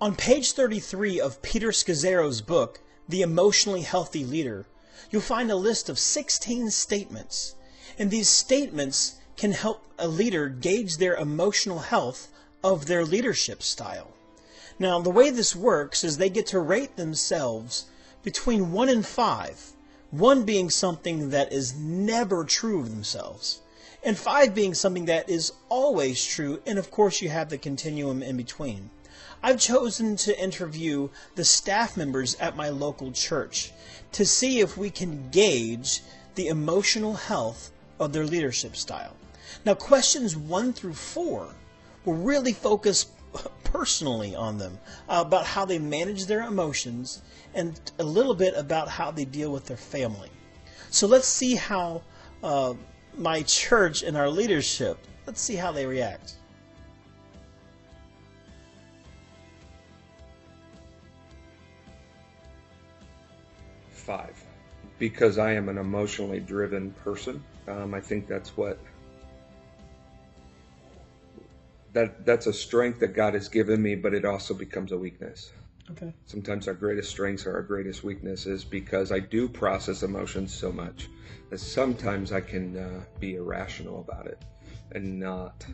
On page 33 of Peter Scazerro's book, The Emotionally Healthy Leader, you'll find a list of 16 statements. And these statements can help a leader gauge their emotional health of their leadership style. Now, the way this works is they get to rate themselves between 1 and 5. 1 being something that is never true of themselves, and 5 being something that is always true, and of course you have the continuum in between. I've chosen to interview the staff members at my local church to see if we can gauge the emotional health of their leadership style. Now, questions 1 through 4 will really focus personally on them, about how they manage their emotions and a little bit about how they deal with their family. So let's see how my church and our leadership, let's see how they react. Five, because I am an emotionally driven person. I think that's a strength that God has given me, but it also becomes a weakness. Okay. Sometimes our greatest strengths are our greatest weaknesses, because I do process emotions so much that sometimes I can be irrational about it and not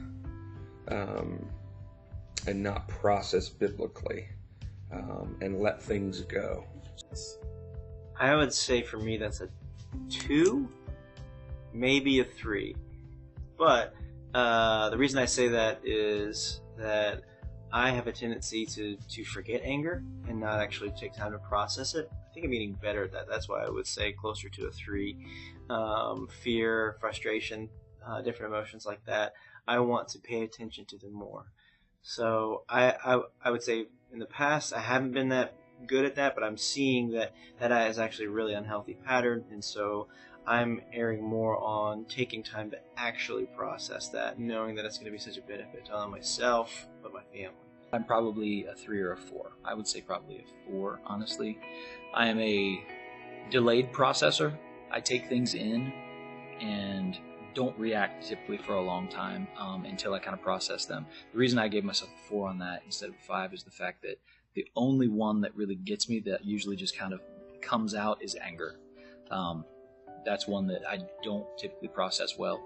process biblically and let things go. I would say for me that's a 2, maybe a 3. But the reason I say that is that I have a tendency to forget anger and not actually take time to process it. I think I'm getting better at that. That's why I would say closer to a 3. Fear, frustration, different emotions like that, I want to pay attention to them more. So I would say in the past I haven't been that good at that, but I'm seeing that is actually a really unhealthy pattern, and so I'm erring more on taking time to actually process that, knowing that it's going to be such a benefit to not only myself but my family. I'm probably a 3 or a 4. I would say probably a 4, honestly. I am a delayed processor. I take things in and don't react typically for a long time until I kind of process them. The reason I gave myself a 4 on that instead of a 5 is the fact that the only one that really gets me, that usually just kind of comes out, is anger. That's one that I don't typically process well.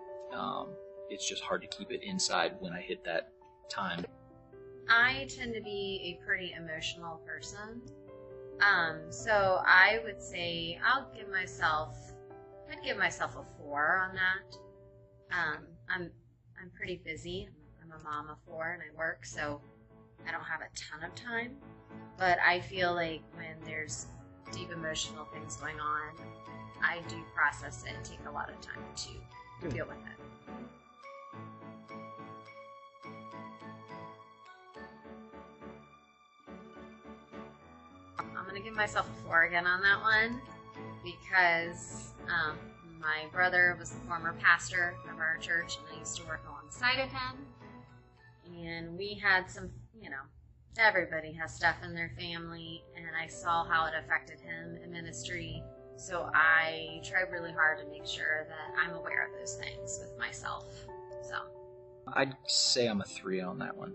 It's just hard to keep it inside when I hit that time. I tend to be a pretty emotional person. So I would say I'd give myself a 4 on that. I'm pretty busy. I'm a mom of 4 and I work, so I don't have a ton of time. But I feel like when there's deep emotional things going on, I do process it and take a lot of time to deal with it. I'm going to give myself a 4 again on that one, because my brother was the former pastor of our church, and I used to work alongside of him. And we had some, everybody has stuff in their family, and I saw how it affected him in ministry. So I try really hard to make sure that I'm aware of those things with myself. So I'd say I'm a 3 on that one.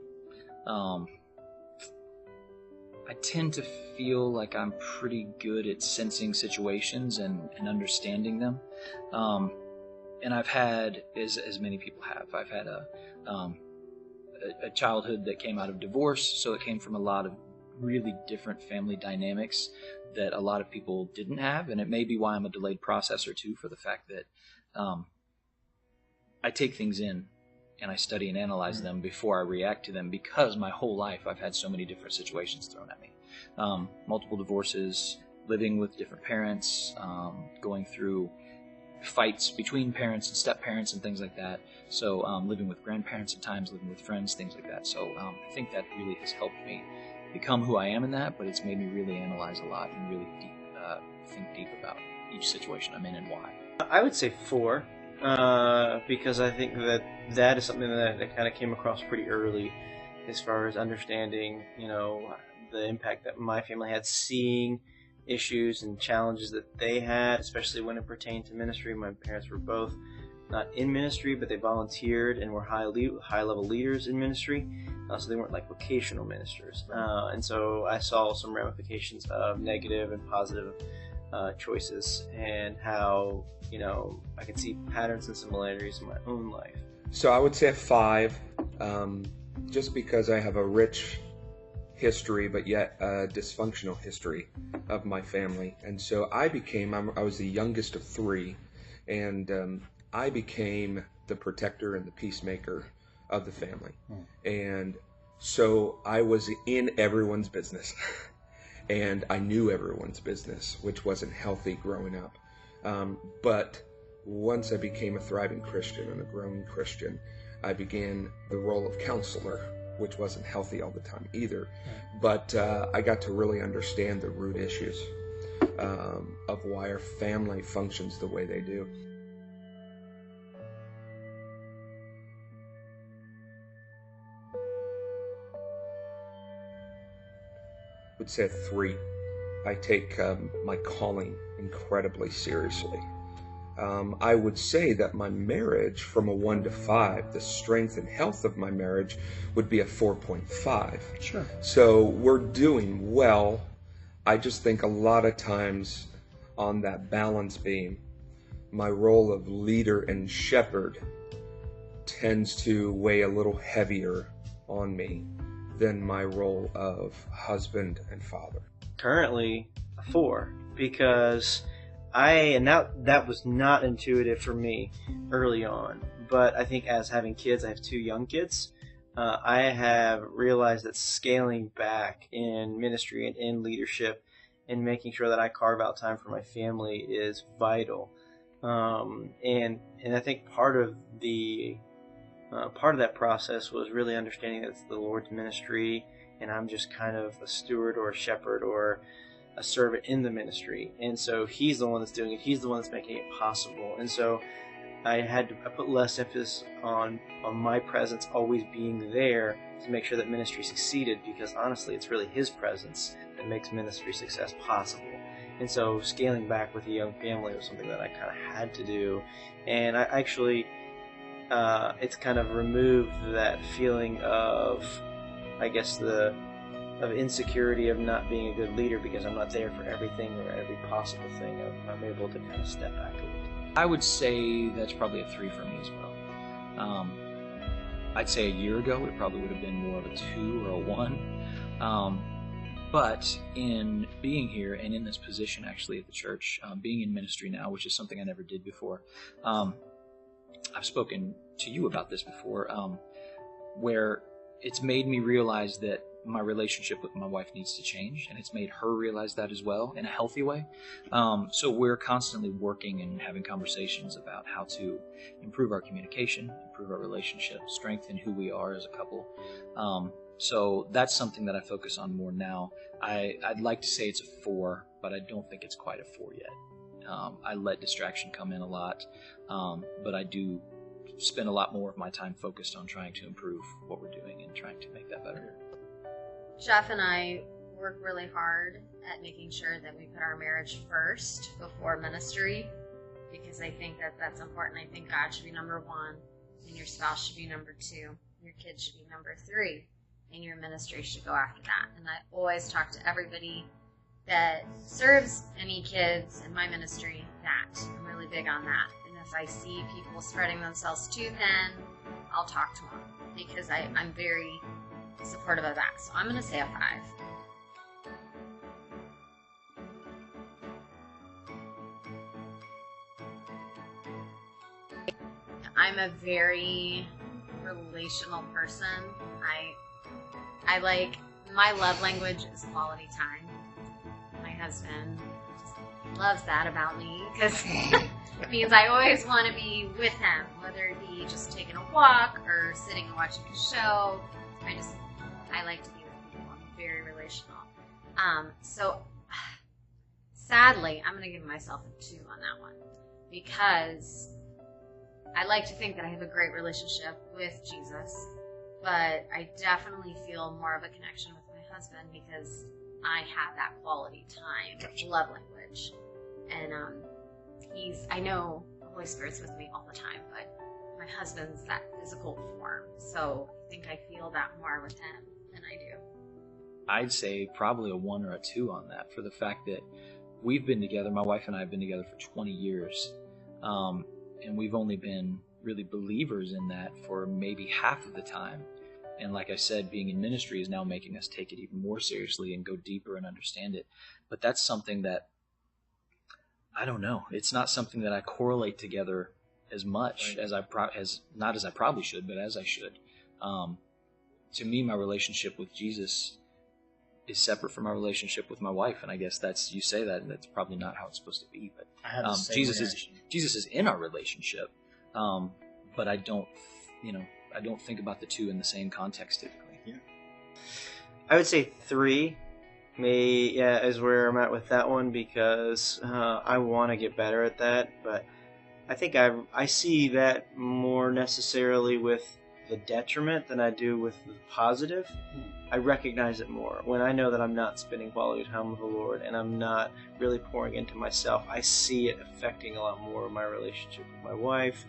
I tend to feel like I'm pretty good at sensing situations and understanding them. And I've had, as many people have, I've had a childhood that came out of divorce, so it came from a lot of really different family dynamics that a lot of people didn't have, and it may be why I'm a delayed processor too, for the fact that I take things in and I study and analyze them before I react to them, because my whole life I've had so many different situations thrown at me. Multiple divorces, living with different parents, going through fights between parents and step-parents and things like that. So living with grandparents at times, living with friends, things like that. So I think that really has helped me become who I am in that, but it's made me really analyze a lot and really think deep about each situation I'm in and why. I would say 4, because I think that is something that kind of came across pretty early, as far as understanding, the impact that my family had, seeing issues and challenges that they had, especially when it pertained to ministry. My parents were both not in ministry, but they volunteered and were high-level leaders in ministry. So they weren't like vocational ministers. And so I saw some ramifications of negative and positive choices, and how, I could see patterns and similarities in my own life. So I would say a 5, just because I have a rich history, but yet a dysfunctional history of my family. And so I was the youngest of 3, and I became the protector and the peacemaker of the family. And so I was in everyone's business. And I knew everyone's business, which wasn't healthy growing up. But once I became a thriving Christian and a growing Christian, I began the role of counselor, which wasn't healthy all the time either. But I got to really understand the root issues of why our family functions the way they do. I would say a 3. I take my calling incredibly seriously. I would say that my marriage, from a 1 to 5, the strength and health of my marriage would be a 4.5. Sure. So we're doing well. I just think a lot of times on that balance beam, my role of leader and shepherd tends to weigh a little heavier on me than my role of husband and father. Currently a 4, because that was not intuitive for me early on. But I think as having kids, I have 2 young kids, I have realized that scaling back in ministry and in leadership and making sure that I carve out time for my family is vital. And I think part of that process was really understanding that it's the Lord's ministry, and I'm just kind of a steward or a shepherd or a servant in the ministry. And so He's the one that's doing it. He's the one that's making it possible. And so I put less emphasis on my presence always being there to make sure that ministry succeeded, because honestly, it's really His presence that makes ministry success possible. And so scaling back with a young family was something that I kind of had to do. And I actually, it's kind of removed that feeling of, I guess, of insecurity of not being a good leader, because I'm not there for everything or every possible thing. I'm able to kind of step back a little. I would say that's probably a 3 for me as well. I'd say a year ago it probably would have been more of a 2 or a 1. But in being here and in this position actually at the church, being in ministry now, which is something I never did before, I've spoken to you about this before, where it's made me realize that my relationship with my wife needs to change, and it's made her realize that as well in a healthy way. So we're constantly working and having conversations about how to improve our communication, improve our relationship, strengthen who we are as a couple. So that's something that I focus on more now. I'd like to say it's a 4, but I don't think it's quite a 4 yet. I let distraction come in a lot, but I do spend a lot more of my time focused on trying to improve what we're doing and trying to make that better. Jeff and I work really hard at making sure that we put our marriage first before ministry, because I think that that's important. I think God should be number 1, and your spouse should be number 2, your kids should be number 3, and your ministry should go after that. And I always talk to everybody that serves any kids in my ministry that. I'm really big on that. And if I see people spreading themselves too thin, I'll talk to them, because I'm very supportive of that. So I'm going to say a 5. I'm a very relational person. I like, my love language is quality time. My husband loves that about me, because it means I always want to be with him, whether it be just taking a walk or sitting and watching a show. I like to be with people. I'm very relational. So sadly, I'm going to give myself a 2 on that one, because I like to think that I have a great relationship with Jesus, but I definitely feel more of a connection with my husband because I have that quality time, love language. And I know a Holy Spirit's with me all the time, but my husband's that physical form, so I think I feel that more with him than I do. I'd say probably a 1 or a 2 on that, for the fact that we've been together, my wife and I have been together for 20 years, and we've only been really believers in that for maybe half of the time. And like I said, being in ministry is now making us take it even more seriously and go deeper and understand it. But that's something that, I don't know, it's not something that I correlate together as much as not as I probably should, but as I should. To me, my relationship with Jesus is separate from my relationship with my wife, and I guess that's, you say that, and that's probably not how it's supposed to be. But Jesus is in our relationship, but I don't think about the two in the same context typically. Yeah. I would say 3 is where I'm at with that one, because I want to get better at that, but I think I see that more necessarily with the detriment than I do with the positive. I recognize it more. When I know that I'm not spending quality time with the Lord and I'm not really pouring into myself, I see it affecting a lot more of my relationship with my wife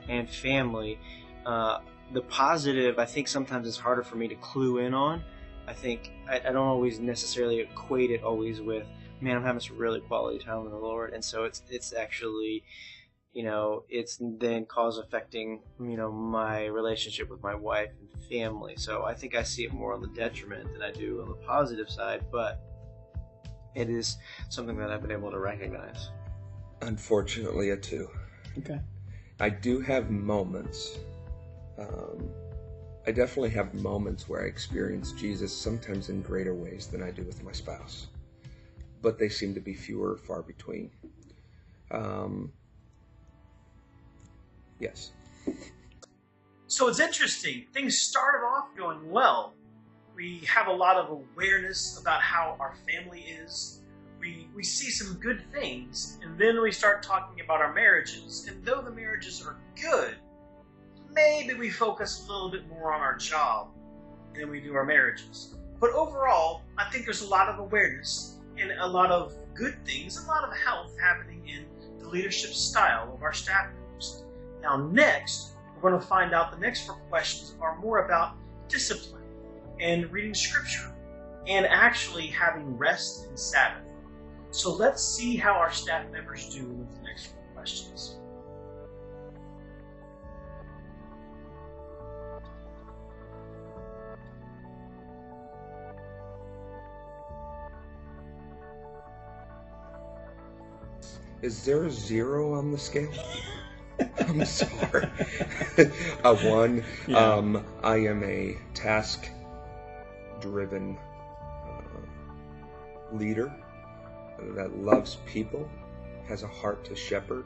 and family. The positive, I think sometimes it's harder for me to clue in on. I think I don't always necessarily equate it always with, man, I'm having some really quality time with the Lord. And so it's actually, it's then cause affecting, my relationship with my wife and family. So I think I see it more on the detriment than I do on the positive side, but it is something that I've been able to recognize. Unfortunately, a 2. Okay. I do have moments. I definitely have moments where I experience Jesus sometimes in greater ways than I do with my spouse, but they seem to be fewer, far between. Yes. So it's interesting. Things started off going well. We have a lot of awareness about how our family is. We see some good things, and then we start talking about our marriages. And though the marriages are good, maybe we focus a little bit more on our job than we do our marriages. But overall, I think there's a lot of awareness and a lot of good things, a lot of health happening in the leadership style of our staff members. Now next, we're going to find out the next 4 questions are more about discipline and reading scripture and actually having rest and Sabbath. So let's see how our staff members do with the next 4 questions. Is there a 0 on the scale? I'm sorry. A 1. Yeah. I am a task-driven leader that loves people, has a heart to shepherd,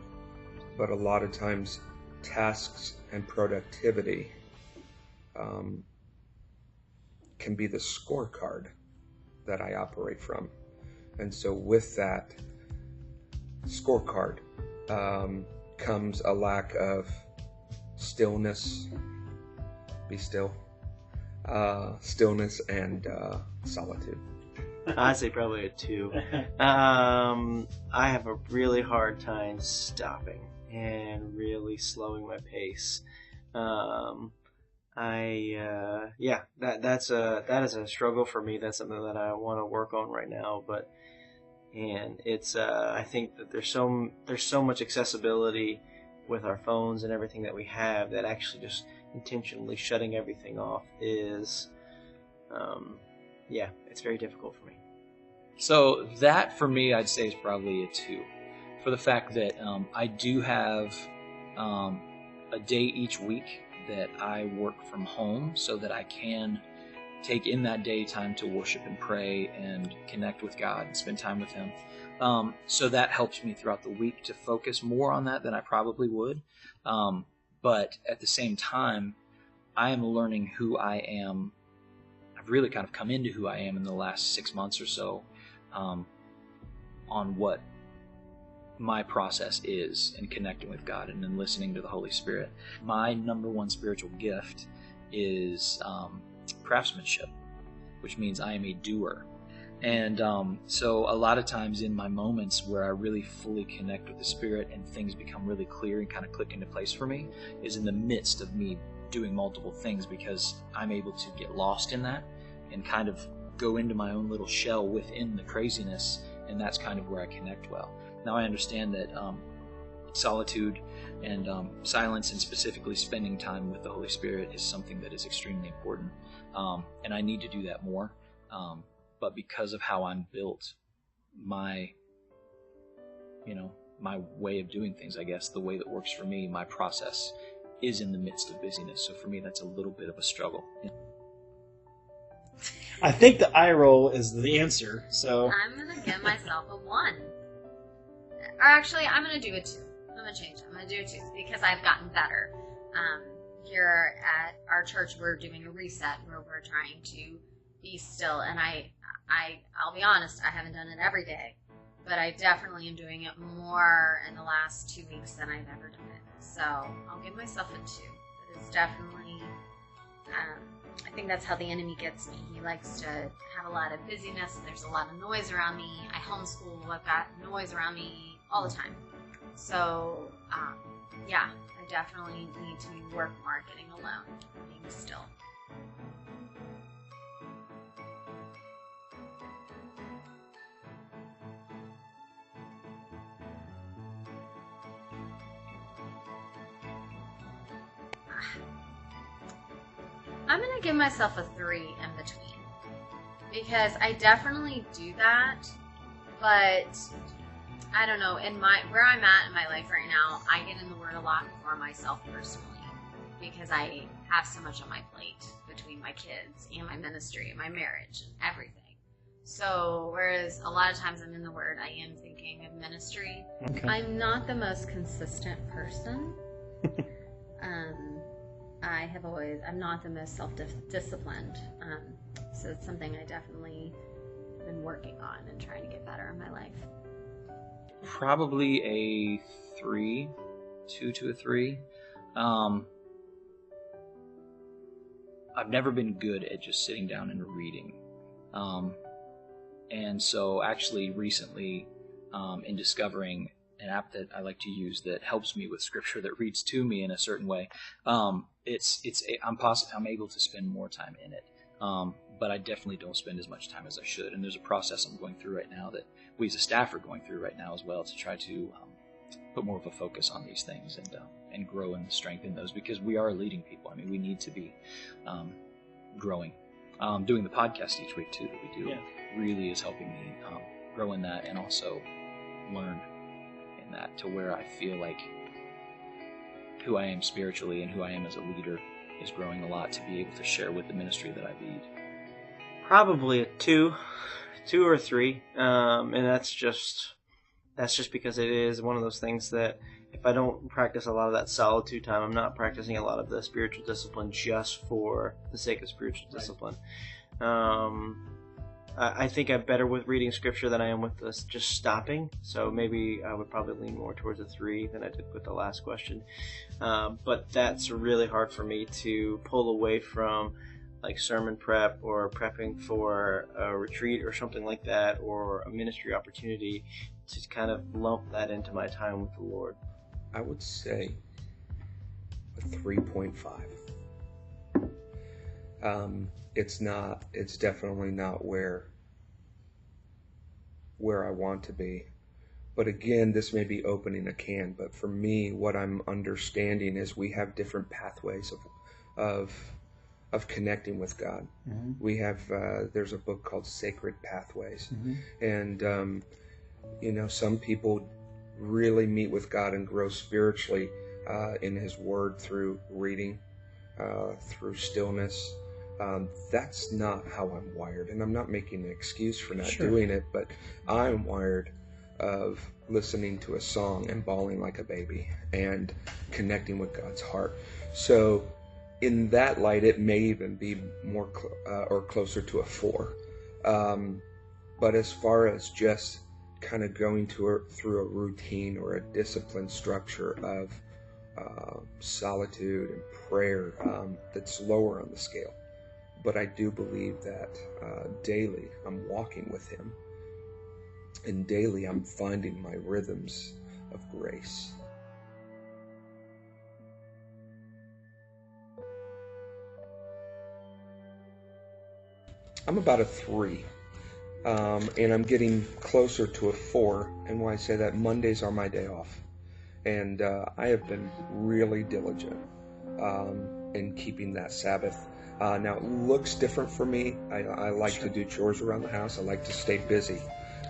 but a lot of times tasks and productivity can be the scorecard that I operate from. And so with that scorecard comes a lack of stillness, stillness and solitude. I'd say probably a 2. I have a really hard time stopping and really slowing my pace. That is a struggle for me. That's something that I want to work on right now. And it's I think that there's so much accessibility with our phones and everything that we have that actually just intentionally shutting everything off is it's very difficult for me. So that for me, I'd say is probably a 2, for the fact that I do have a day each week that I work from home so that I can take in that day time to worship and pray and connect with God and spend time with Him. So that helps me throughout the week to focus more on that than I probably would. But at the same time, I am learning who I am. I've really kind of come into who I am in the last 6 months or so, on what my process is in connecting with God and in listening to the Holy Spirit. My number 1 spiritual gift is craftsmanship, which means I am a doer. And so a lot of times in my moments where I really fully connect with the Spirit and things become really clear and kind of click into place for me is in the midst of me doing multiple things, because I'm able to get lost in that and kind of go into my own little shell within the craziness, and that's kind of where I connect well. Now I understand that solitude and silence, and specifically spending time with the Holy Spirit, is something that is extremely important, and I need to do that more. But because of how I'm built, my way of doing things, I guess, the way that works for me, my process is in the midst of busyness. So for me, that's a little bit of a struggle. I think the eye roll is the answer. So I'm going to give myself a 1. Or actually, I'm going to do a 2. I'm going to change it. I'm going to do a 2 because I've gotten better. Here at our church, we're doing a reset where we're trying to be still. And I'll be honest, I haven't done it every day. But I definitely am doing it more in the last 2 weeks than I've ever done it. So I'll give myself a 2. But it's definitely, I think that's how the enemy gets me. He likes to have a lot of busyness. There's a lot of noise around me. I homeschool. I've got noise around me all the time. So, yeah, I definitely need to work more at getting alone, being still. I'm going to give myself a 3 in between, because I definitely do that, but I don't know, where I'm at in my life right now, I get in the Word a lot for myself personally, because I have so much on my plate between my kids and my ministry and my marriage and everything. So, whereas a lot of times I'm in the Word, I am thinking of ministry. Okay. I'm not the most consistent person. I'm not the most self-disciplined. So it's something I definitely have been working on and trying to get better in my life. Probably a 3, 2 to a 3. I've never been good at just sitting down and reading. And so actually recently, in discovering an app that I like to use that helps me with scripture, that reads to me in a certain way, I'm able to spend more time in it. But I definitely don't spend as much time as I should. And there's a process I'm going through right now that we as a staff are going through right now as well, to try to put more of a focus on these things and grow and strengthen those, because we are leading people. I mean, we need to be growing. Doing the podcast each week too that we do really is helping me grow in that, and also learn in that, to where I feel like who I am spiritually and who I am as a leader is growing a lot, to be able to share with the ministry that I lead. Probably a 2 or 3, and that's just because it is one of those things that if I don't practice a lot of that solitude time, I'm not practicing a lot of the spiritual discipline just for the sake of spiritual discipline. I think I'm better with reading scripture than I am with this just stopping. So maybe I would probably lean more towards a 3 than I did with the last question. But that's really hard for me to pull away from, like sermon prep or prepping for a retreat or something like that, or a ministry opportunity, to kind of lump that into my time with the Lord. I would say a 3.5. It's definitely not where I want to be. But again, this may be opening a can, but for me, what I'm understanding is we have different pathways of connecting with God. Mm-hmm. We have, there's a book called Sacred Pathways. Mm-hmm. And, some people really meet with God and grow spiritually in His Word through reading, through stillness. That's not how I'm wired, and I'm not making an excuse for not doing it, but I'm wired of listening to a song and bawling like a baby and connecting with God's heart. So in that light, it may even be more or closer to a 4. But as far as just kind of going through a routine or a disciplined structure of solitude and prayer, that's lower on the scale. but I do believe that daily I'm walking with him, and daily I'm finding my rhythms of grace. I'm about a 3, and I'm getting closer to a 4. And when I say that, Mondays are my day off, and I have been really diligent in keeping that Sabbath. Now it looks different for me. I like to do chores around the house. I like to stay busy,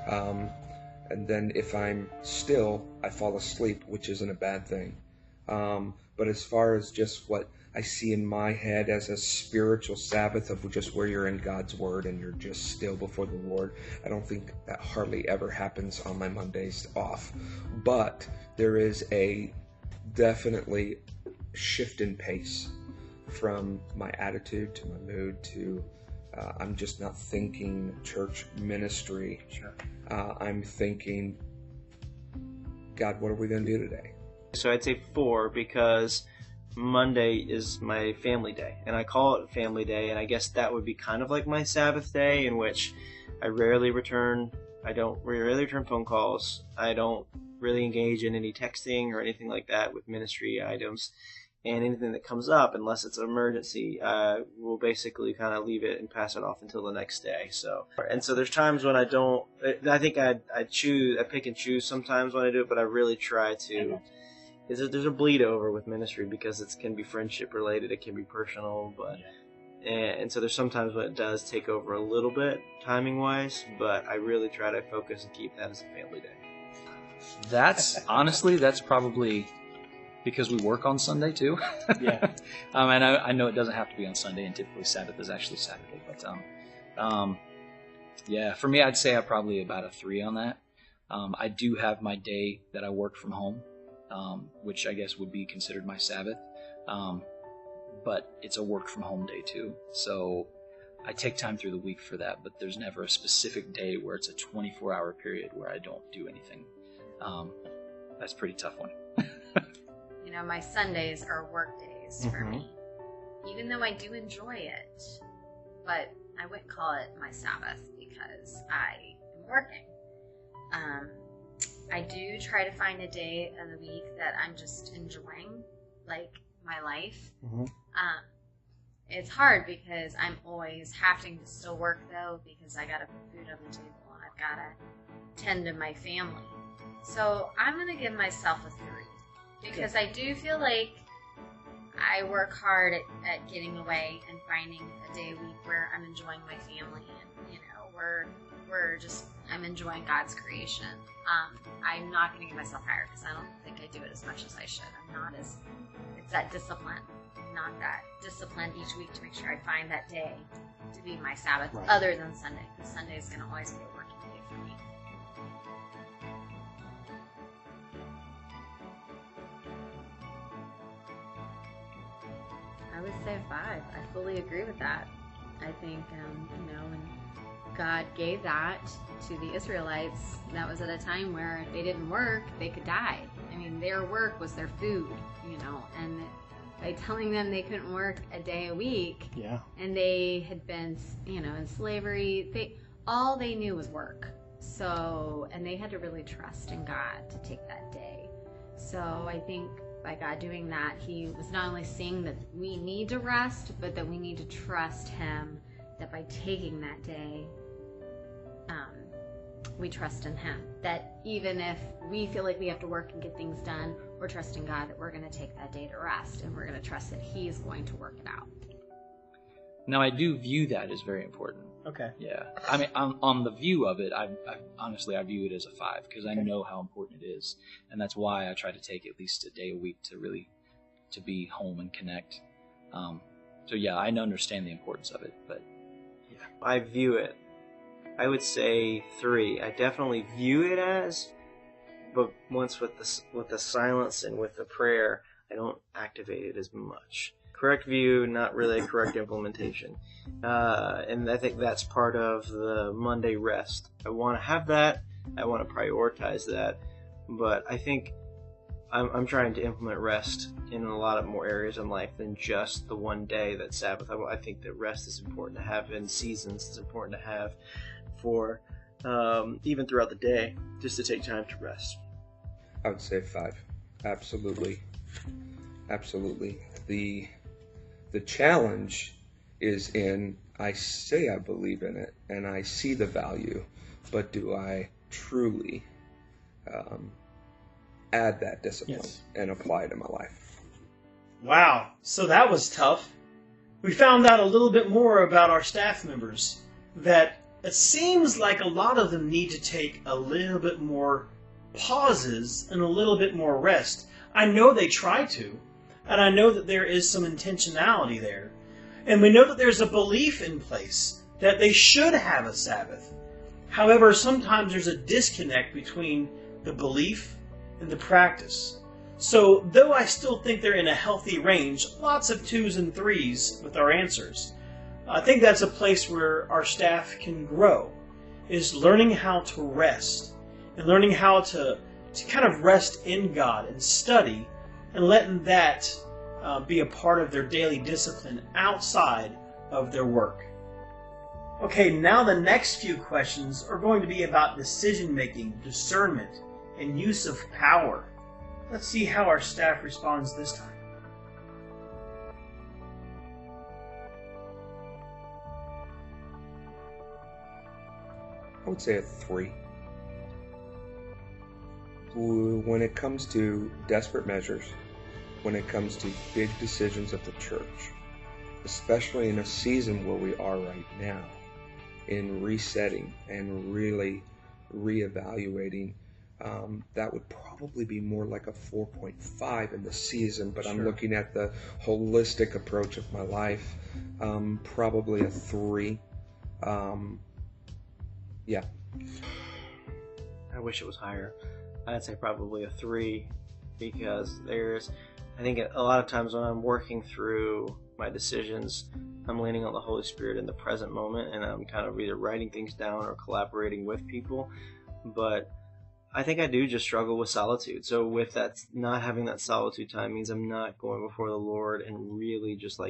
and then if I'm still, I fall asleep, which isn't a bad thing. But as far as just what I see in my head as a spiritual Sabbath of just where you're in God's Word and you're just still before the Lord, I don't think that hardly ever happens on my Mondays off. But there is a definitely shift in pace from my attitude to my mood to I'm just not thinking church ministry. Sure. I'm thinking, God, what are we going to do today? So I'd say 4 because Monday is my family day, and I call it family day, and I guess that would be kind of like my Sabbath day, in which I rarely return phone calls. I don't really engage in any texting or anything like that with ministry items, and anything that comes up, unless it's an emergency, we'll basically kind of leave it and pass it off until the next day. So there's times when I don't. I think I pick and choose sometimes when I do it, but I really try to. There's a bleed over with ministry because it can be friendship related, it can be personal, but and so there's sometimes when it does take over a little bit timing wise, but I really try to focus and keep that as a family day. That's probably because we work on Sunday too. Yeah. And I know it doesn't have to be on Sunday, and typically Sabbath is actually Saturday, but yeah, for me I'd say I'm probably about a 3 on that. I do have my day that I work from home. Which I guess would be considered my Sabbath, but it's a work from home day too. So I take time through the week for that, but there's never a specific day where it's a 24-hour period where I don't do anything. That's a pretty tough one. My Sundays are work days for me, even though I do enjoy it, but I wouldn't call it my Sabbath because I am working. I do try to find a day of the week that I'm just enjoying, like my life. It's hard because I'm always having to still work though, because I gotta put food on the table and I've gotta tend to my family. So I'm gonna give myself a 3 because I do feel like I work hard at getting away and finding a day a week where I'm enjoying my family and I'm enjoying God's creation. I'm not going to give myself higher because I don't think I do it as much as I should. It's that discipline, not that discipline each week to make sure I find that day to be my Sabbath other than Sunday, because Sunday is going to always be a working day for me. I would say 5. I fully agree with that. I think, when God gave that to the Israelites, that was at a time where if they didn't work, they could die. I mean, their work was their food, and by telling them they couldn't work a day a week, and they had been, in slavery, all they knew was work. So, and they had to really trust in God to take that day. So I think by God doing that, He was not only saying that we need to rest, but that we need to trust Him, that by taking that day, we trust in Him. That even if we feel like we have to work and get things done, we're trusting God that we're going to take that day to rest, and we're going to trust that He's going to work it out. Now, I do view that as very important. Okay. Yeah. I mean, on the view of it, I honestly view it as a 5 because I know how important it is, and that's why I try to take at least a day a week to be home and connect. So yeah, I understand the importance of it, but yeah. I view it, I would say 3. I definitely view it as, but once with the silence and with the prayer, I don't activate it as much. Correct view, not really a correct implementation. And I think that's part of the Monday rest. I want to have that. I want to prioritize that. But I think I'm trying to implement rest in a lot of more areas in life than just the one day that's Sabbath. I think that rest is important to have in seasons. It's important to have for even throughout the day, just to take time to rest. I would say 5. Absolutely. Absolutely. The challenge is in, I say I believe in it and I see the value, but do I truly add that discipline and apply it in my life? Wow, so that was tough. We found out a little bit more about our staff members, that it seems like a lot of them need to take a little bit more pauses and a little bit more rest. I know they try to, and I know that there is some intentionality there. And we know that there's a belief in place that they should have a Sabbath. However, sometimes there's a disconnect between the belief and the practice. So, though I still think they're in a healthy range, lots of 2s and 3s with our answers, I think that's a place where our staff can grow, is learning how to rest, and learning how to kind of rest in God and study, and letting that be a part of their daily discipline outside of their work. Okay, now the next few questions are going to be about decision-making, discernment, and use of power. Let's see how our staff responds this time. I would say a 3. When it comes to desperate measures, when it comes to big decisions of the church, especially in a season where we are right now, in resetting and really reevaluating, that would probably be more like a 4.5 in the season, but I'm looking at the holistic approach of my life, probably a 3. Yeah. I wish it was higher. I'd say probably a 3, because I think a lot of times when I'm working through my decisions, I'm leaning on the Holy Spirit in the present moment, and I'm kind of either writing things down or collaborating with people. But I think I do just struggle with solitude. So with that, not having that solitude time means I'm not going before the Lord and really just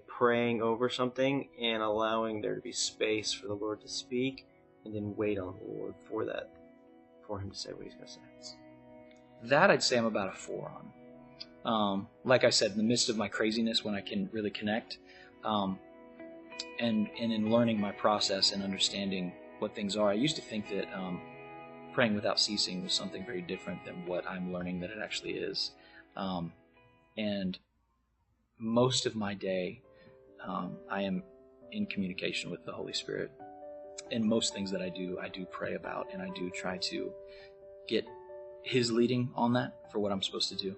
praying over something and allowing there to be space for the Lord to speak, and then wait on the Lord for Him to say what He's going to say. That I'd say I'm about a 4 on. Like I said, in the midst of my craziness, when I can really connect, and in learning my process and understanding what things are, I used to think that praying without ceasing was something very different than what I'm learning that it actually is. And most of my day, I am in communication with the Holy Spirit. And most things that I do pray about, and I do try to get His leading on that for what I'm supposed to do.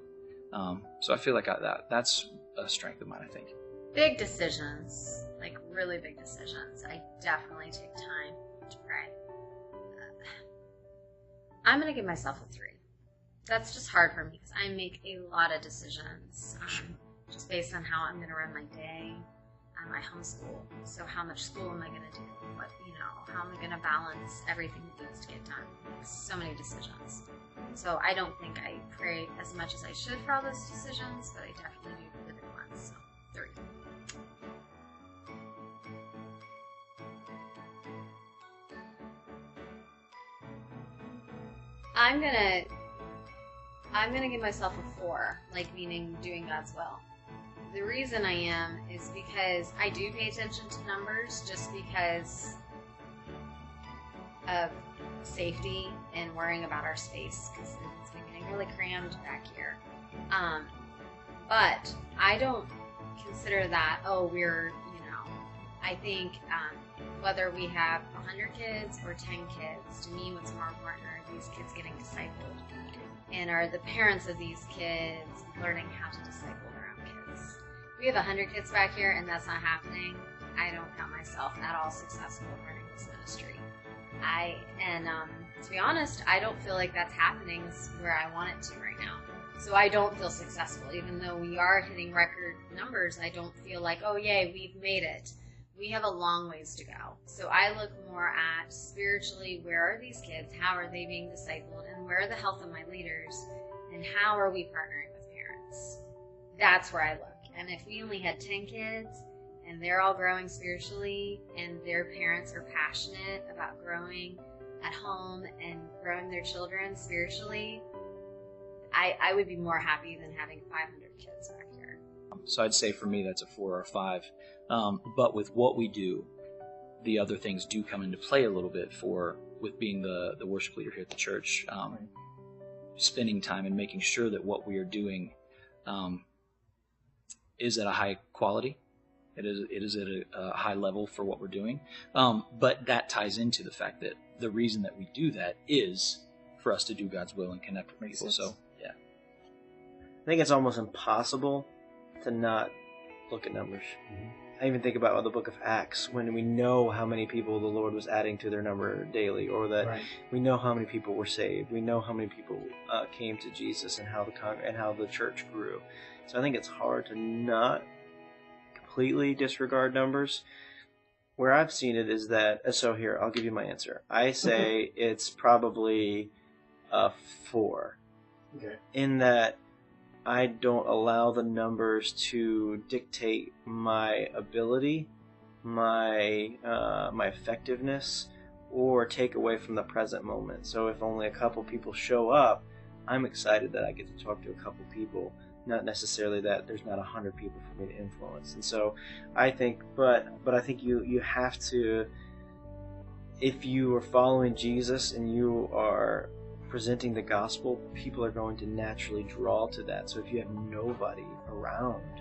So I feel like that's a strength of mine, I think. Big decisions, like really big decisions, I definitely take time to pray. I'm going to give myself a 3. That's just hard for me because I make a lot of decisions just based on how I'm going to run my day. I homeschool, so how much school am I going to do? How am I going to balance everything that needs to get done? So many decisions. So I don't think I pray as much as I should for all those decisions, but I definitely do the big ones. So 3. I'm gonna give myself a 4, meaning doing God's will. The reason I am is because I do pay attention to numbers just because of safety and worrying about our space, because it's been getting really crammed back here. But I don't consider that, I think whether we have 100 kids or 10 kids, to me what's more important are these kids getting discipled, and are the parents of these kids learning how to disciple their own kids. We have 100 kids back here and that's not happening. I don't count myself at all successful in running this ministry. To be honest, I don't feel like that's happening where I want it to right now. So I don't feel successful. Even though we are hitting record numbers, I don't feel like, oh yay, we've made it. We have a long ways to go. So I look more at spiritually, where are these kids? How are they being discipled? And where are the health of my leaders? and how are we partnering with parents? That's where I look. And if we only had 10 kids and they're all growing spiritually and their parents are passionate about growing at home and growing their children spiritually, I would be more happy than having 500 kids back here. So I'd say for me that's a 4 or a 5. But with what we do, the other things do come into play a little bit with being the worship leader here at the church. Spending time and making sure that what we are doing is at a high quality. It is at a high level for what we're doing. But that ties into the fact that the reason that we do that is for us to do God's will and connect with people. So, yeah. I think it's almost impossible to not look at numbers. Mm-hmm. I even think about the book of Acts, when we know how many people the Lord was adding to their number daily, or that we know how many people were saved. We know how many people came to Jesus and how the church grew. So I think it's hard to not completely disregard numbers. Where I've seen it is that, so here, I'll give you my answer. I say it's probably a 4. Okay. In that I don't allow the numbers to dictate my ability, my effectiveness, or take away from the present moment. So if only a couple people show up, I'm excited that I get to talk to a couple people, not necessarily that there's not 100 people for me to influence. And so I think, but I think you have to, if you are following Jesus and you are presenting the gospel, people are going to naturally draw to that. So if you have nobody around,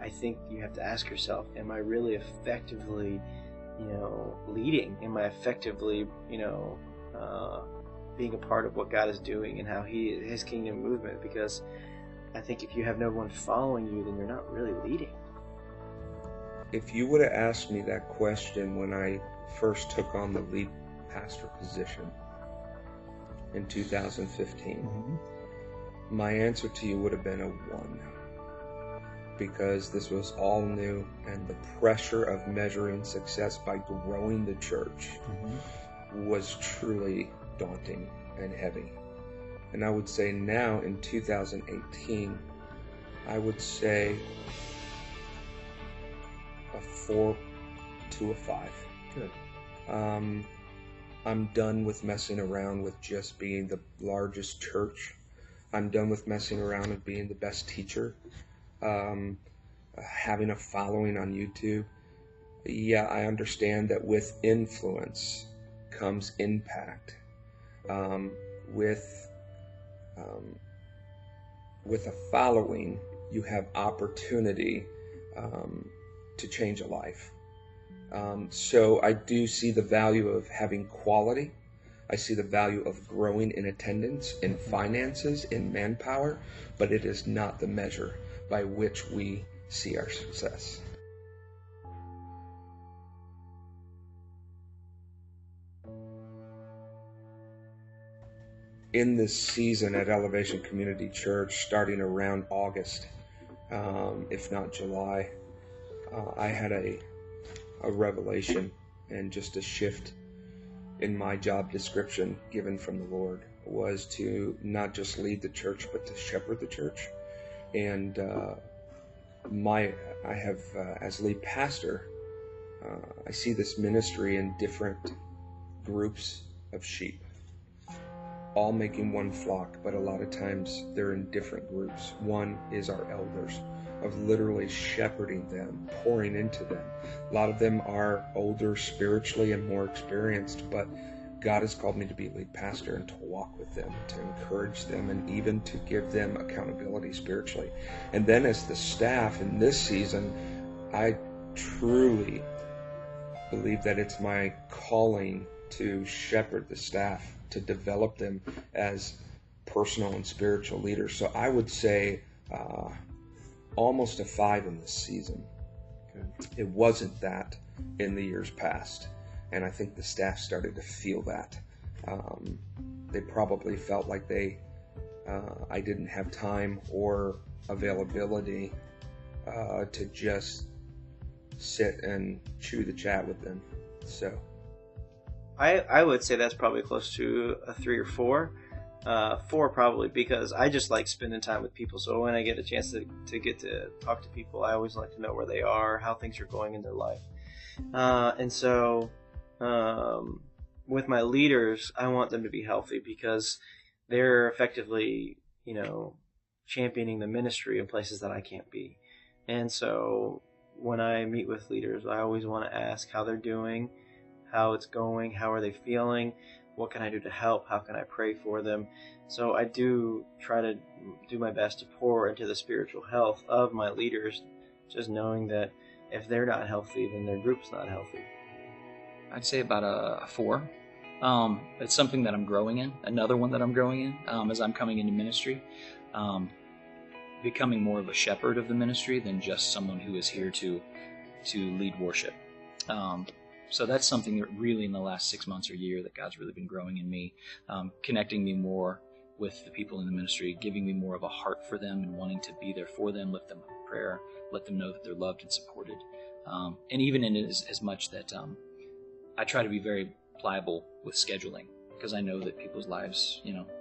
I think you have to ask yourself, am I really effectively, leading? Am I effectively, being a part of what God is doing and how His kingdom movement? Because I think if you have no one following you, then you're not really leading. If you would have asked me that question when I first took on the lead pastor position in 2015, my answer to you would have been a 1. Because this was all new, and the pressure of measuring success by growing the church was truly daunting and heavy. And I would say now in 2018, I would say a 4 to a 5. Good. I'm done with messing around with just being the largest church. I'm done with messing around with being the best teacher. Having a following on YouTube. Yeah, I understand that with influence comes impact. With a following, you have opportunity to change a life. So I do see the value of having quality. I see the value of growing in attendance, in finances, in manpower, but it is not the measure by which we see our success. In this season at Elevation Community Church, starting around August, if not July, I had a revelation and just a shift in my job description given from the Lord, was to not just lead the church, but to shepherd the church. And I have, as lead pastor, I see this ministry in different groups of sheep, all making one flock, but a lot of times they're in different groups. One is our elders, of literally shepherding them, pouring into them. A lot of them are older spiritually and more experienced, but God has called me to be lead pastor and to walk with them, to encourage them, and even to give them accountability spiritually. And then as the staff in this season, I truly believe that it's my calling to shepherd the staff, to develop them as personal and spiritual leaders. So I would say almost a 5 in this season. It wasn't that in the years past, and I think the staff started to feel that. They probably felt like I didn't have time or availability to just sit and chew the chat with them. So I would say that's probably close to a 3 or 4. 4 probably, because I just like spending time with people. So when I get a chance to get to talk to people, I always like to know where they are, how things are going in their life. And so with my leaders, I want them to be healthy because they're effectively, championing the ministry in places that I can't be. And so when I meet with leaders, I always want to ask how they're doing, how it's going, how are they feeling, what can I do to help, how can I pray for them. So I do try to do my best to pour into the spiritual health of my leaders, just knowing that if they're not healthy, then their group's not healthy. I'd say about a 4. It's something that I'm growing in. Another one that I'm growing in as I'm coming into ministry, becoming more of a shepherd of the ministry than just someone who is here to lead worship. So that's something that really in the last 6 months or year that God's really been growing in me, connecting me more with the people in the ministry, giving me more of a heart for them and wanting to be there for them, lift them up in prayer, let them know that they're loved and supported. And even in as much that I try to be very pliable with scheduling, because I know that people's lives,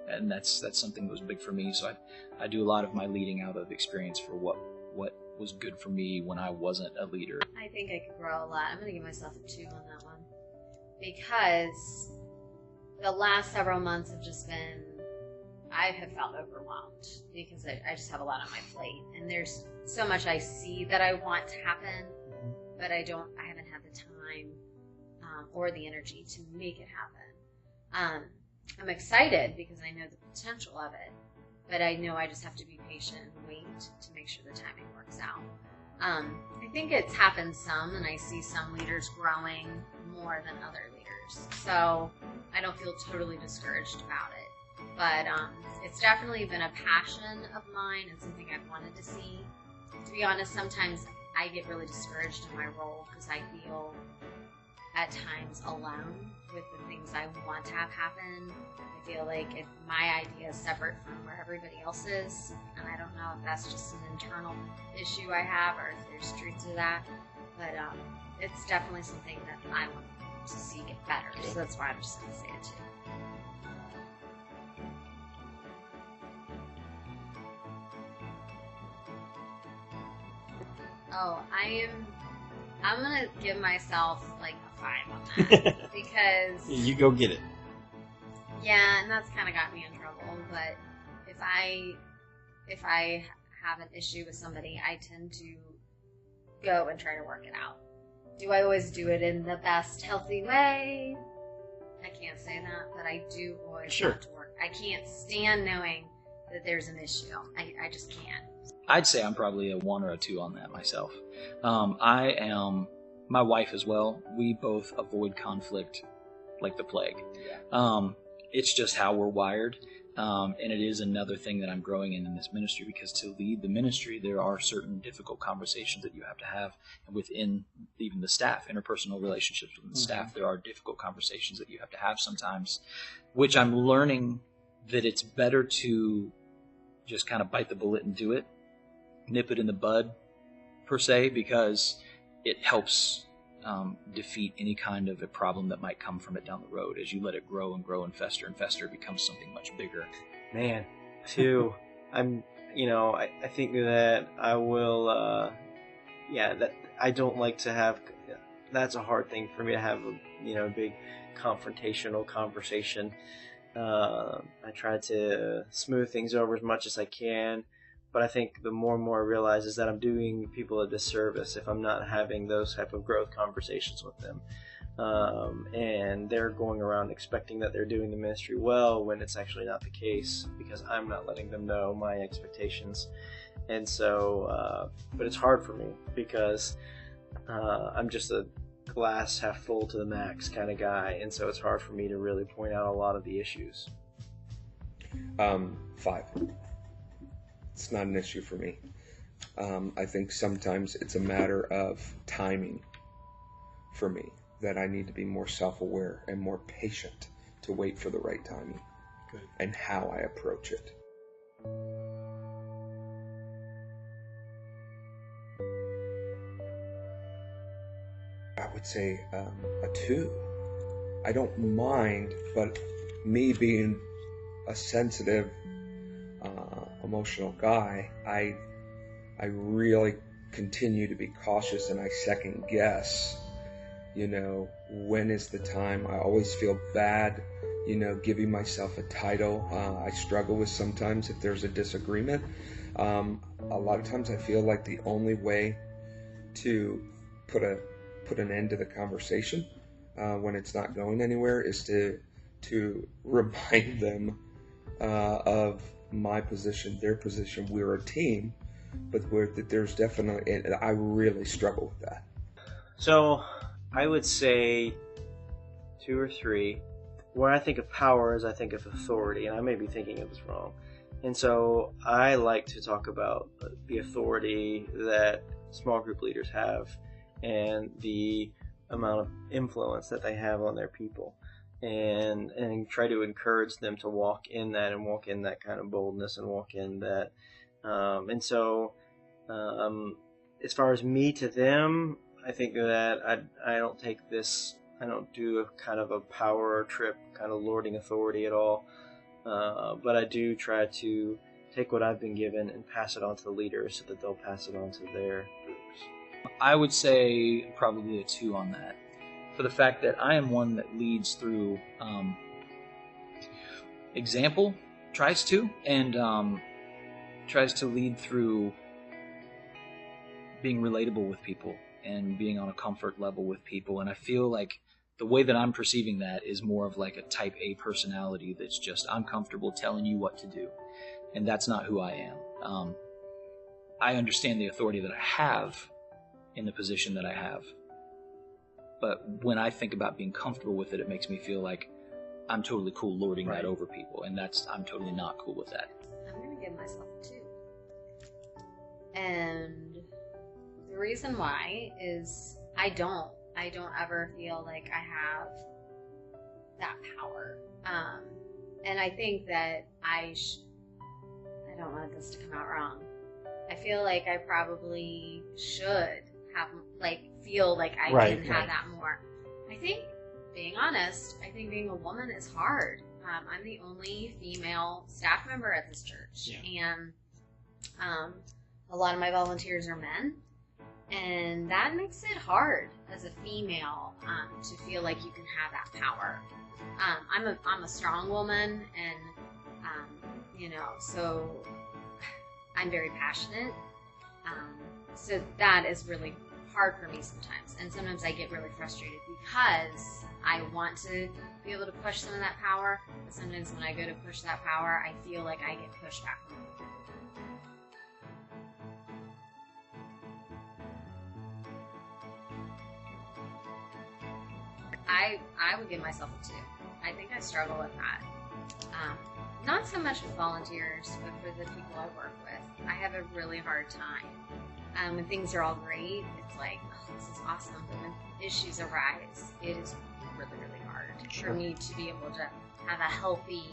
and that's something that was big for me. So I do a lot of my leading out of experience for what was good for me when I wasn't a leader. I think I could grow a lot. I'm going to give myself a 2 on that one, because the last several months have just been, I have felt overwhelmed because I just have a lot on my plate, and there's so much I see that I want to happen, but I haven't had the time or the energy to make it happen. I'm excited because I know the potential of it, but I know I just have to be patient and wait to make sure the timing works out. I think it's happened some, and I see some leaders growing more than other leaders, so I don't feel totally discouraged about it. But it's definitely been a passion of mine and something I've wanted to see. To be honest, sometimes I get really discouraged in my role because I feel at times alone with the things I want to have happen. I feel like if my idea is separate from where everybody else is, and I don't know if that's just an internal issue I have or if there's truth to that, but it's definitely something that I want to see get better, so that's why I'm just going to say it too. Oh, I'm going to give myself like a 5 on that because You go get it. yeah, and that's kind of got me in trouble. But if I have an issue with somebody, I tend to go and try to work it out. Do I always do it in the best healthy way? I can't say that, but I do always have to work. I can't stand knowing that there's an issue. I just can't. I'd say I'm probably a 1 or a 2 on that myself. I am, my wife as well, we both avoid conflict like the plague. It's just how we're wired. And it is another thing that I'm growing in this ministry, because to lead the ministry, there are certain difficult conversations that you have to have. And within even the staff, interpersonal relationships with the staff, there are difficult conversations that you have to have sometimes, which I'm learning that it's better to just kind of bite the bullet and do it, nip it in the bud, per se, because it helps defeat any kind of a problem that might come from it down the road. As you let it grow and grow and fester, it becomes something much bigger. Man, 2. I think that I will, that I don't like to have, that's a hard thing for me to have, a big confrontational conversation. I try to smooth things over as much as I can, but I think the more and more I realize is that I'm doing people a disservice if I'm not having those type of growth conversations with them. And they're going around expecting that they're doing the ministry well when it's actually not the case, because I'm not letting them know my expectations. And so, but it's hard for me because I'm just a glass half full to the max kind of guy, and so it's hard for me to really point out a lot of the issues. 5. It's not an issue for me. I think sometimes it's a matter of timing for me, that I need to be more self-aware and more patient to wait for the right timing. Good. And how I approach it. I would say a 2. I don't mind, but me being a sensitive, emotional guy, I really continue to be cautious, and I second guess, when is the time. I always feel bad, giving myself a title. I struggle with sometimes if there's a disagreement. A lot of times I feel like the only way to put an end to the conversation when it's not going anywhere is to remind them of my position, their position. We're a team, but there's definitely, I really struggle with that. So I would say 2 or 3. When I think of power is I think of authority, and I may be thinking of this wrong. And so I like to talk about the authority that small group leaders have and the amount of influence that they have on their people, and try to encourage them to walk in that, and walk in that kind of boldness, and walk in that. As far as me to them, I think that I don't take this, I don't do a kind of a power trip, kind of lording authority at all. But I do try to take what I've been given and pass it on to the leaders so that they'll pass it on to their groups. I would say probably a 2 on that, for the fact that I am one that leads through example, tries to lead through being relatable with people and being on a comfort level with people. And I feel like the way that I'm perceiving that is more of like a type A personality that's just, I'm comfortable telling you what to do. And that's not who I am. I understand the authority that I have in the position that I have. But when I think about being comfortable with it, it makes me feel like I'm totally cool lording that over people. And I'm totally not cool with that. I'm going to give myself a 2. And the reason why is I don't ever feel like I have that power. And I think that I don't want this to come out wrong. I feel like I probably should have, feel like I can have that more. I think, being honest, being a woman is hard. I'm the only female staff member at this church. Yeah. And a lot of my volunteers are men. And that makes it hard as a female to feel like you can have that power. I'm a strong woman, and so I'm very passionate. So that is really hard for me sometimes, and sometimes I get really frustrated because I want to be able to push some of that power. But sometimes when I go to push that power, I feel like I get pushed back. I would give myself a 2. I think I struggle with that. Not so much with volunteers, but for the people I work with. I have a really hard time. When things are all great, it's like, oh, this is awesome. But when issues arise, it is really, really hard for me to be able to have a healthy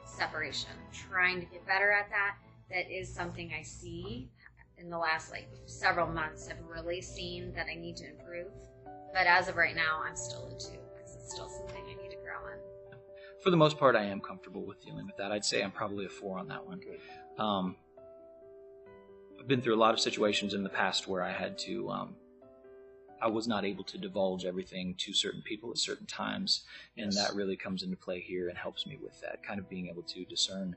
separation. Trying to get better at that. That is something I see in the last several months. I've really seen that I need to improve. But as of right now, I'm still a 2 because it's still something I need to grow in. For the most part, I am comfortable with dealing with that. I'd say I'm probably a 4 on that one. I've been through a lot of situations in the past where I had to, I was not able to divulge everything to certain people at certain times, and that really comes into play here and helps me with that, kind of being able to discern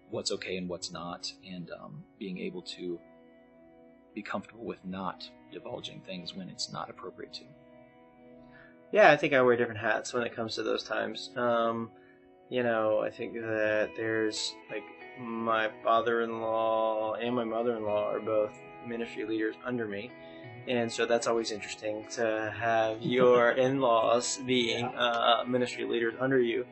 what's okay and what's not, and being able to be comfortable with not divulging things when it's not appropriate to. Yeah, I think I wear different hats when it comes to those times. I think that there's my father-in-law and my mother-in-law are both ministry leaders under me. And so that's always interesting to have your in-laws being ministry leaders under you.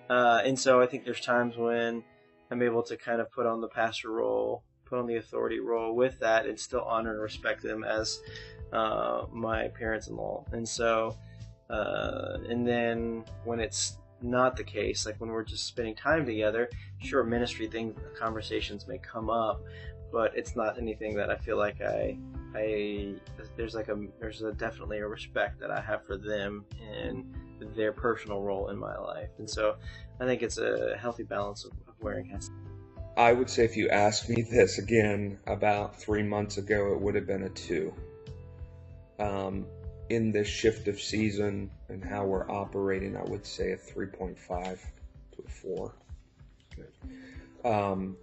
And so I think there's times when I'm able to kind of put on the pastor role, put on the authority role with that, and still honor and respect them as my parents-in-law. And so, and then when it's not the case, when we're just spending time together, sure, ministry things, conversations may come up, but it's not anything that I feel like I there's definitely a respect that I have for them and their personal role in my life, and so I think it's a healthy balance of wearing hats. I would say if you asked me this again about 3 months ago, it would have been a 2. In this shift of season and how we're operating, I would say a 3.5 to a 4.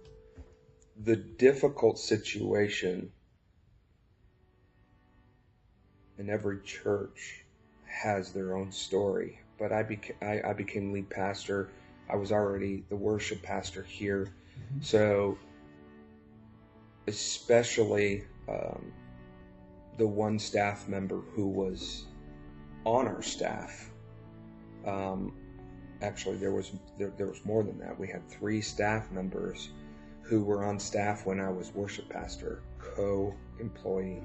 The difficult situation in every church has their own story, but I became lead pastor. I was already the worship pastor here, so especially the one staff member who was on our staff. Actually, there was more than that. We had 3 staff members who were on staff when I was worship pastor, co-employee,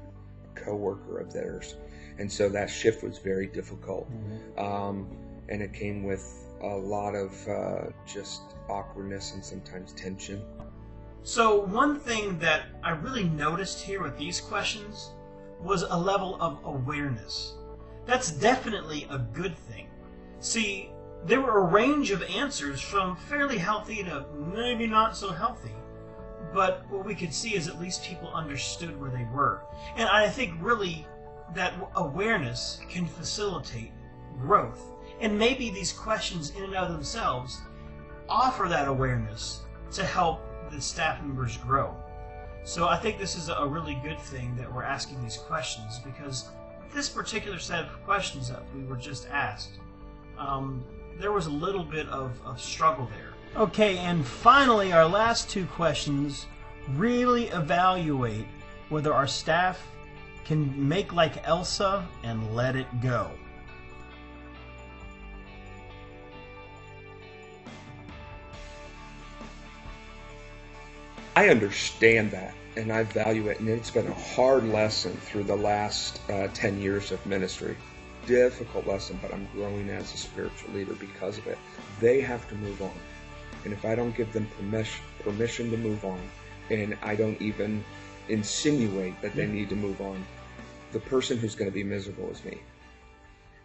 co-worker of theirs, and so that shift was very difficult. And it came with a lot of just awkwardness and sometimes tension. So one thing that I really noticed here with these questions was a level of awareness. That's definitely a good thing. See, there were a range of answers from fairly healthy to maybe not so healthy. But what we could see is at least people understood where they were. And I think really that awareness can facilitate growth. And maybe these questions in and of themselves offer that awareness to help the staff members grow. So I think this is a really good thing that we're asking these questions, because this particular set of questions that we were just asked, there was a little bit of struggle there. Okay, and finally, our last 2 questions really evaluate whether our staff can make like Elsa and let it go. I understand that, and I value it, and it's been a hard lesson through the last 10 years of ministry. Difficult lesson, but I'm growing as a spiritual leader because of it. They have to move on. And if I don't give them permission to move on, and I don't even insinuate that they need to move on, the person who's going to be miserable is me.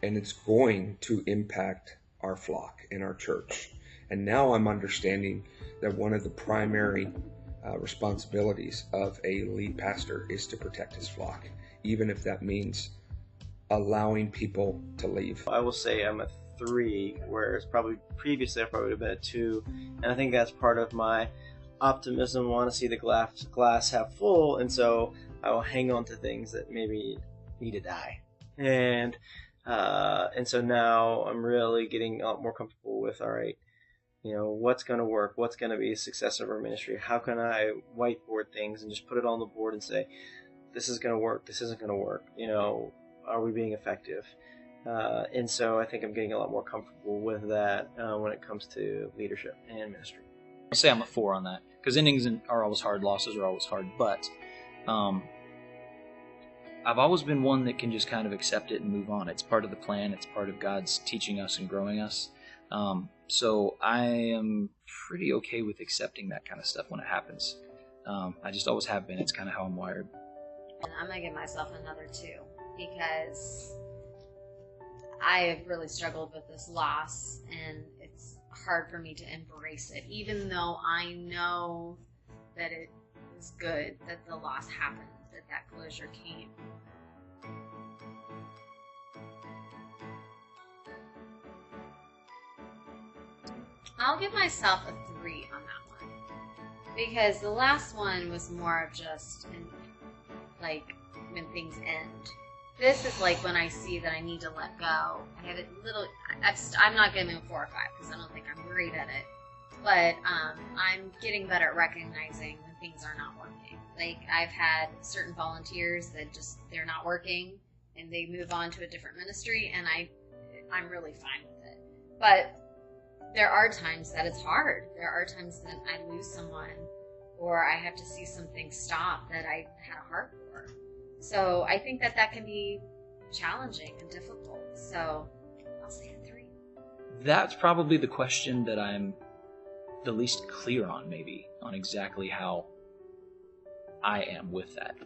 And it's going to impact our flock in our church. And now I'm understanding that one of the primary responsibilities of a lead pastor is to protect his flock, even if that means allowing people to leave. I will say I'm a 3, whereas probably previously I probably would have been a 2, and I think that's part of my optimism, want to see the glass half full, and so I will hang on to things that maybe need to die. And so now I'm really getting a lot more comfortable with, all right, what's going to work, what's going to be a success of our ministry, how can I whiteboard things and just put it on the board and say, this is going to work, this isn't going to work, are we being effective? And so I think I'm getting a lot more comfortable with that when it comes to leadership and ministry. I'll say I'm a 4 on that, because endings are always hard, losses are always hard, but I've always been one that can just kind of accept it and move on. It's part of the plan, it's part of God's teaching us and growing us. So I am pretty okay with accepting that kind of stuff when it happens. I just always have been. It's kind of how I'm wired. And I'm going to give myself another 2, because I have really struggled with this loss, and it's hard for me to embrace it, even though I know that it is good that the loss happened, that closure came. I'll give myself a 3 on that one, because the last one was more of just like when things end. This is like when I see that I need to let go. I have a little. I'm not giving a 4 or 5 because I don't think I'm great at it, but I'm getting better at recognizing when things are not working. Like, I've had certain volunteers that just, they're not working and they move on to a different ministry, and I'm really fine with it. But there are times that it's hard. There are times that I lose someone, or I have to see something stop that I had a heart for. So I think that can be challenging and difficult. So I'll say a 3. That's probably the question that I'm the least clear on, maybe, on exactly how I am with that.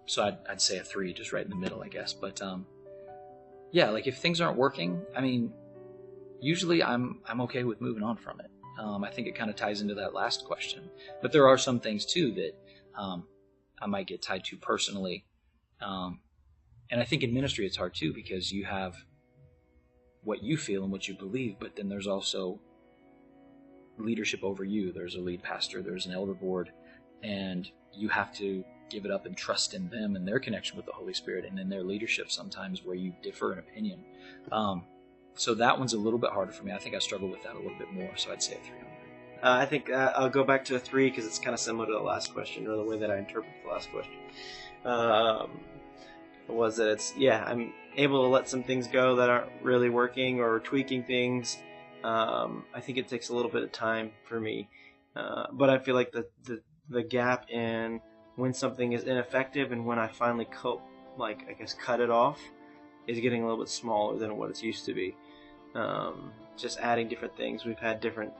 So I'd say a 3, just right in the middle, I guess. But yeah, like if things aren't working, I mean, usually I'm okay with moving on from it. I think it kind of ties into that last question. But there are some things too that I might get tied to personally. And I think in ministry it's hard too, because you have what you feel and what you believe, but then there's also leadership over you. There's a lead pastor, there's an elder board, and you have to give it up and trust in them and their connection with the Holy Spirit and in their leadership sometimes where you differ in opinion. So that one's a little bit harder for me. I think I struggle with that a little bit more, so I'd say a 3 on that. I think I'll go back to a 3 because it's kind of similar to the last question, or the way that I interpret the last question. Was that I'm able to let some things go that aren't really working or tweaking things. I think it takes a little bit of time for me. But I feel like the gap in when something is ineffective and when I finally cut it off is getting a little bit smaller than what it's used to be. Just adding different things. We've had different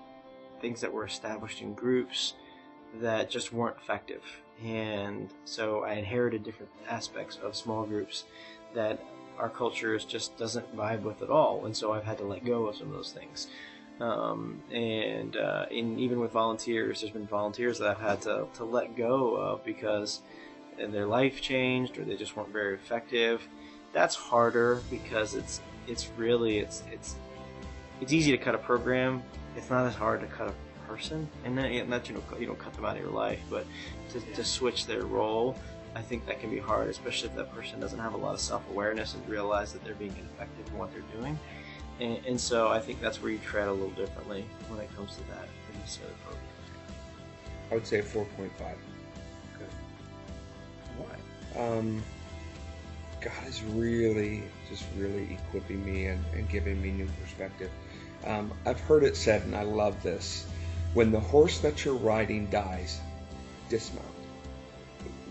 things that were established in groups that just weren't effective. And so I inherited different aspects of small groups that our culture just doesn't vibe with at all. And so I've had to let go of some of those things. Even with volunteers, there's been volunteers that I've had to let go of because their life changed or they just weren't very effective. That's harder because it's easy to cut a program. It's not as hard to cut a person, and then you don't cut them out of your life, but to switch their role, I think that can be hard, especially if that person doesn't have a lot of self-awareness and realize that they're being ineffective in what they're doing. And so I think that's where you tread a little differently when it comes to that than these other programs. I would say 4.5. Okay. Why? God is really equipping me and giving me new perspective. I've heard it said, and I love this, when the horse that you're riding dies, dismount.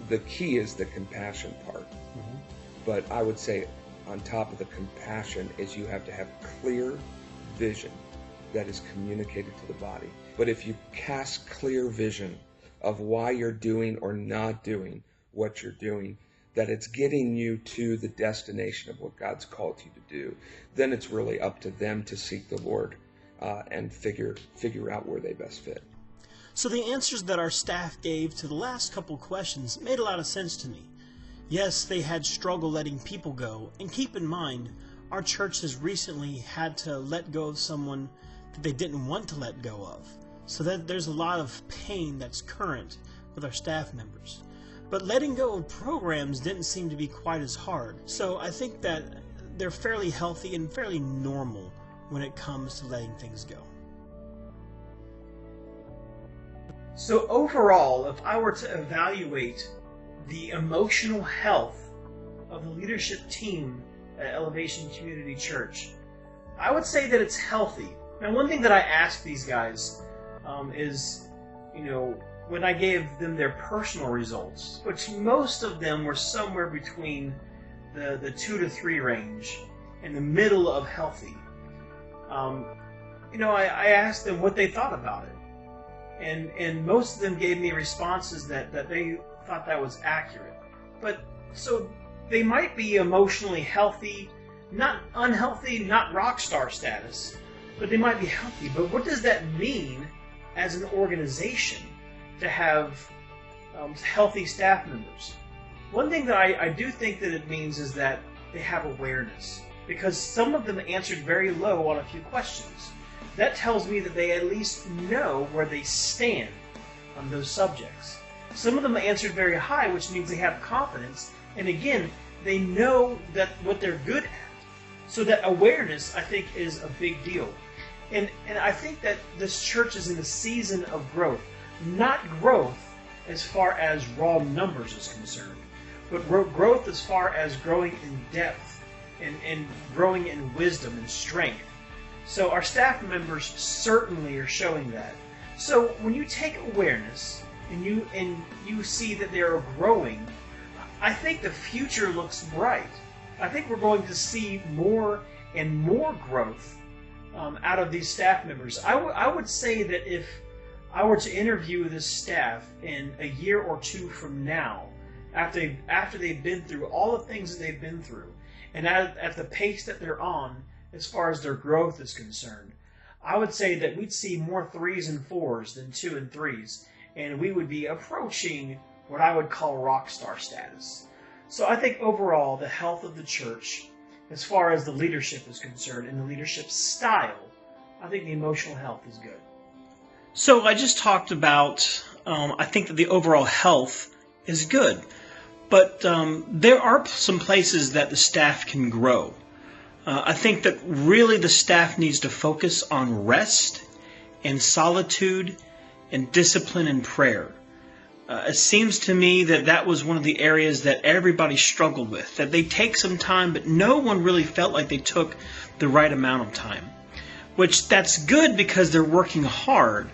The key is the compassion part. Mm-hmm. But I would say on top of the compassion is you have to have clear vision that is communicated to the body. But if you cast clear vision of why you're doing or not doing what you're doing, that it's getting you to the destination of what God's called you to do, then it's really up to them to seek the Lord and figure out where they best fit. So the answers that our staff gave to the last couple questions made a lot of sense to me. Yes, they had struggle letting people go, and keep in mind, our church has recently had to let go of someone that they didn't want to let go of. So that there's a lot of pain that's current with our staff members. But letting go of programs didn't seem to be quite as hard. So I think that they're fairly healthy and fairly normal when it comes to letting things go. So overall, if I were to evaluate the emotional health of the leadership team at Elevation Community Church, I would say that it's healthy. Now, one thing that I asked these guys is, when I gave them their personal results, which most of them were somewhere between the 2 to 3 range, in the middle of healthy. I asked them what they thought about it, and most of them gave me responses that they thought that was accurate. But so they might be emotionally healthy, not unhealthy, not rock star status, but they might be healthy. But what does that mean as an organization to have healthy staff members? One thing that I do think that it means is that they have awareness, because some of them answered very low on a few questions. That tells me that they at least know where they stand on those subjects. Some of them answered very high, which means they have confidence, and again, they know that what they're good at. So that awareness, I think, is a big deal. And I think that this church is in a season of growth. Not growth as far as raw numbers is concerned, but growth as far as growing in depth and growing in wisdom and strength. So our staff members certainly are showing that. So when you take awareness and you see that they are growing, I think the future looks bright. I think we're going to see more and more growth out of these staff members. I would say that if I were to interview this staff in a year or two from now after they've been through all the things that they've been through, and at the pace that they're on as far as their growth is concerned, I would say that we'd see more 3s and 4s than 2 and 3s, and we would be approaching what I would call rock star status. So I think overall the health of the church, as far as the leadership is concerned and the leadership style, I think the emotional health is good. So I just talked about, I think that the overall health is good, but there are some places that the staff can grow. I think that really the staff needs to focus on rest and solitude and discipline and prayer. It seems to me that that was one of the areas that everybody struggled with, that they take some time, but no one really felt like they took the right amount of time. Which that's good because they're working hard,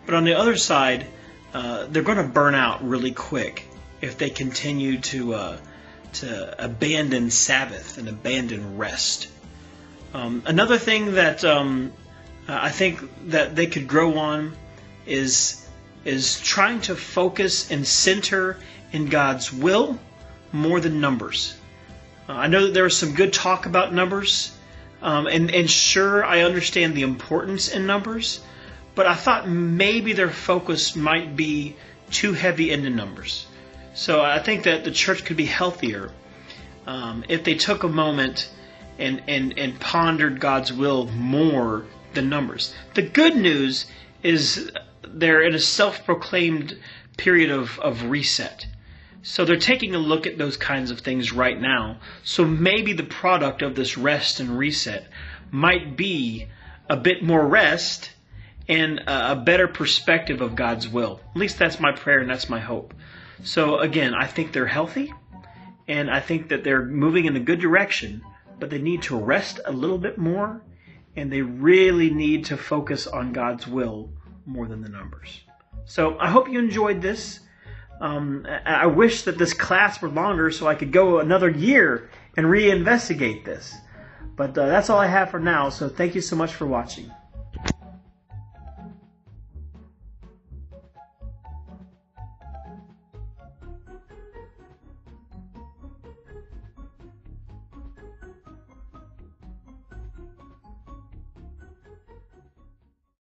but on the other side, they're going to burn out really quick if they continue to abandon Sabbath and abandon rest. Another thing that I think that they could grow on is trying to focus and center in God's will more than numbers. I know that there was some good talk about numbers, and sure, I understand the importance in numbers, but I thought maybe their focus might be too heavy into numbers. So I think that the church could be healthier if they took a moment and pondered God's will more than numbers. The good news is they're in a self-proclaimed period of reset. So they're taking a look at those kinds of things right now. So maybe the product of this rest and reset might be a bit more rest and a better perspective of God's will. At least that's my prayer and that's my hope. So again, I think they're healthy and I think that they're moving in a good direction, but they need to rest a little bit more and they really need to focus on God's will more than the numbers. So I hope you enjoyed this. I wish that this class were longer so I could go another year and reinvestigate this. But that's all I have for now, so thank you so much for watching.